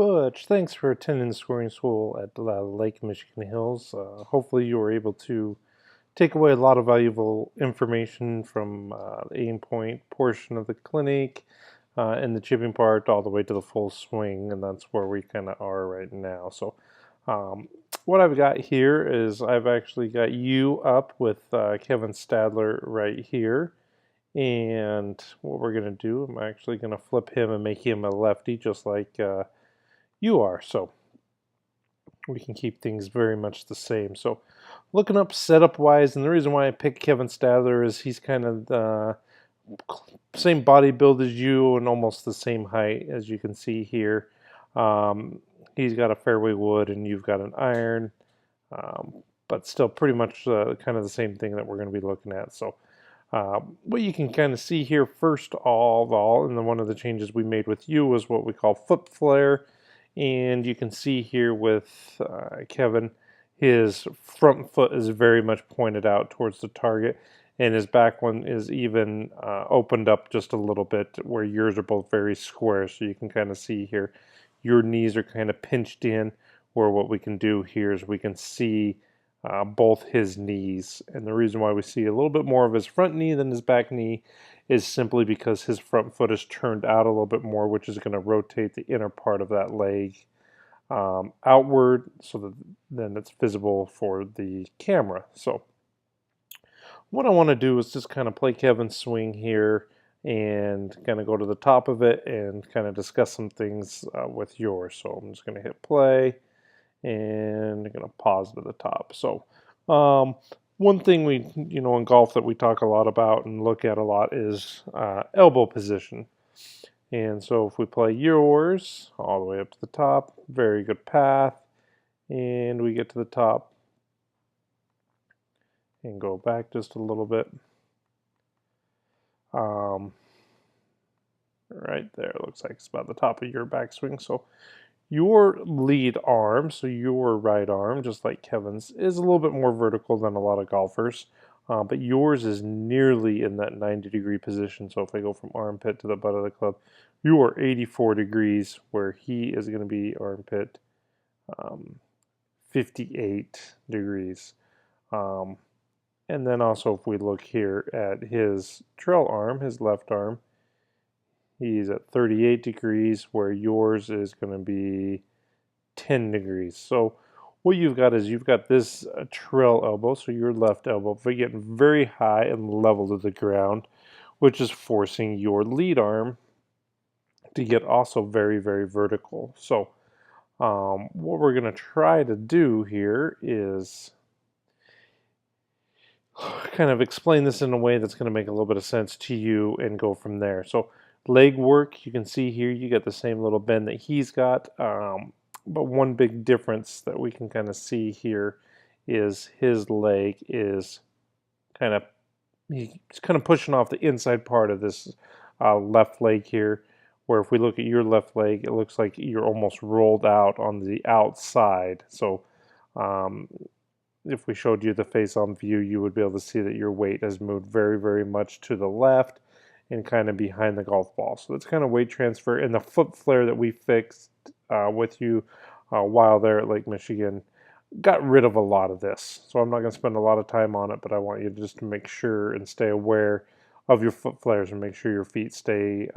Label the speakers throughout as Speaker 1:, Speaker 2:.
Speaker 1: Butch, thanks for attending the scoring school at Lake Michigan Hills. Hopefully you were able to take away a lot of valuable information from the aim point portion of the clinic and the chipping part all the way to the full swing, and that's where we kind of are right now. So what I've got here is I've actually got you up with Kevin Stadler right here. And what we're going to do, I'm actually going to flip him and make him a lefty just like you are. So we can keep things very much the same. So looking up setup wise, and the reason why I picked Kevin Stadler is he's kind of the same body build as you and almost the same height as you can see here. He's got a fairway wood and you've got an iron, but still pretty much kind of the same thing that we're going to be looking at. So what you can kind of see here first of all, and then one of the changes we made with you was what we call foot flare. And you can see here with Kevin, his front foot is very much pointed out towards the target, and his back one is even opened up just a little bit, where yours are both very square. So you can kind of see here, your knees are kind of pinched in, where what we can do here is we can see both his knees. And the reason why we see a little bit more of his front knee than his back knee is simply because his front foot is turned out a little bit more, which is going to rotate the inner part of that leg outward, so that then it's visible for the camera. So what I want to do is just kind of play Kevin's swing here and kind of go to the top of it and kind of discuss some things with yours. So I'm just going to hit play and I'm going to pause to the top. So one thing we, in golf that we talk a lot about and look at a lot is elbow position. And so if we play yours all the way up to the top, very good path, and we get to the top and go back just a little bit. Right there, it looks like it's about the top of your backswing. So your lead arm, so your right arm, just like Kevin's, is a little bit more vertical than a lot of golfers, but yours is nearly in that 90-degree position. So if I go from armpit to the butt of the club, you are 84 degrees, where he is going to be armpit 58 degrees. And then also if we look here at his trail arm, his left arm, he's at 38 degrees, where yours is going to be 10 degrees. So what you've got is you've got this trail elbow, so your left elbow, but getting very high and level to the ground, which is forcing your lead arm to get also very, very vertical. So what we're going to try to do here is kind of explain this in a way that's going to make a little bit of sense to you and go from there. So leg work, you can see here, you get the same little bend that he's got, but one big difference that we can kind of see here is his leg is he's kind of pushing off the inside part of this left leg here, where if we look at your left leg, it looks like you're almost rolled out on the outside. So if we showed you the face-on view, you would be able to see that your weight has moved very, very much to the left and kind of behind the golf ball. So that's kind of weight transfer. And the foot flare that we fixed with you while there at Lake Michigan got rid of a lot of this. So I'm not going to spend a lot of time on it, but I want you just to make sure and stay aware of your foot flares and make sure your feet stay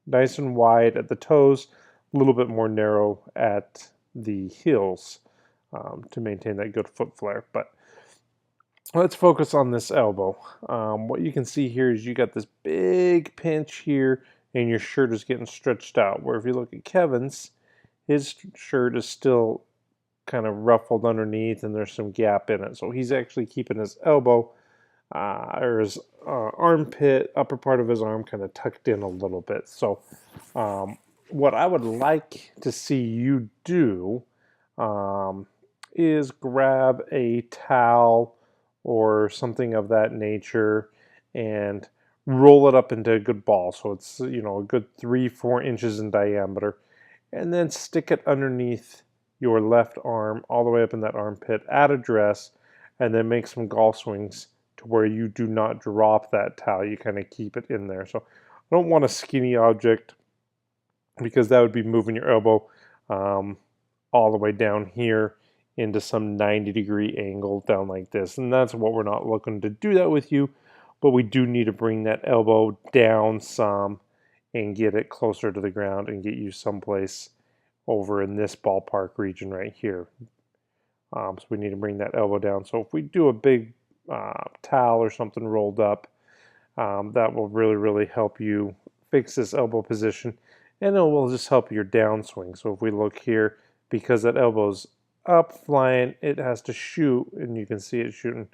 Speaker 1: nice and wide at the toes, a little bit more narrow at the heels to maintain that good foot flare. But let's focus on this elbow. What you can see here is you got this big pinch here and your shirt is getting stretched out, where if you look at Kevin's, his shirt is still kind of ruffled underneath and there's some gap in it. So he's actually keeping his elbow or his armpit, upper part of his arm kind of tucked in a little bit. So what I would like to see you do is grab a towel or something of that nature and roll it up into a good ball. So it's, a good 3-4 inches in diameter, and then stick it underneath your left arm all the way up in that armpit at address, and then make some golf swings to where you do not drop that towel. You kind of keep it in there. So I don't want a skinny object because that would be moving your elbow um, all the way down here into some 90-degree angle down like this. And that's what we're not looking to do that with you, but we do need to bring that elbow down some and get it closer to the ground and get you someplace over in this ballpark region right here. So we need to bring that elbow down. So if we do a big towel or something rolled up, that will really help you fix this elbow position, and it will just help your downswing. So if we look here, because that elbow's up flying, it has to shoot, and you can see it shooting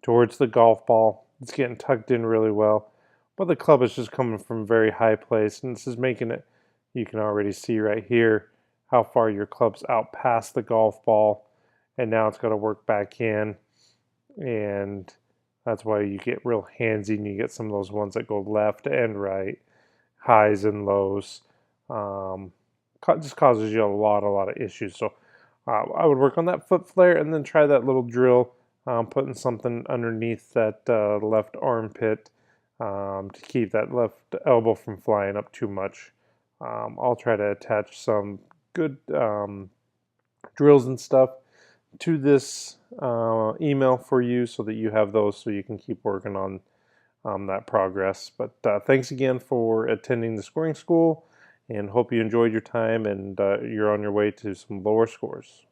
Speaker 1: towards the golf ball. It's getting tucked in really well, but the club is just coming from a very high place, and this is making it, you can already see right here how far your club's out past the golf ball, and now it's got to work back in, and that's why you get real handsy and you get some of those ones that go left and right, highs and lows. Just causes you a lot of issues. So I would work on that foot flare and then try that little drill, putting something underneath that left armpit to keep that left elbow from flying up too much. I'll try to attach some good drills and stuff to this email for you so that you have those so you can keep working on that progress. But thanks again for attending the scoring school, and hope you enjoyed your time and you're on your way to some lower scores.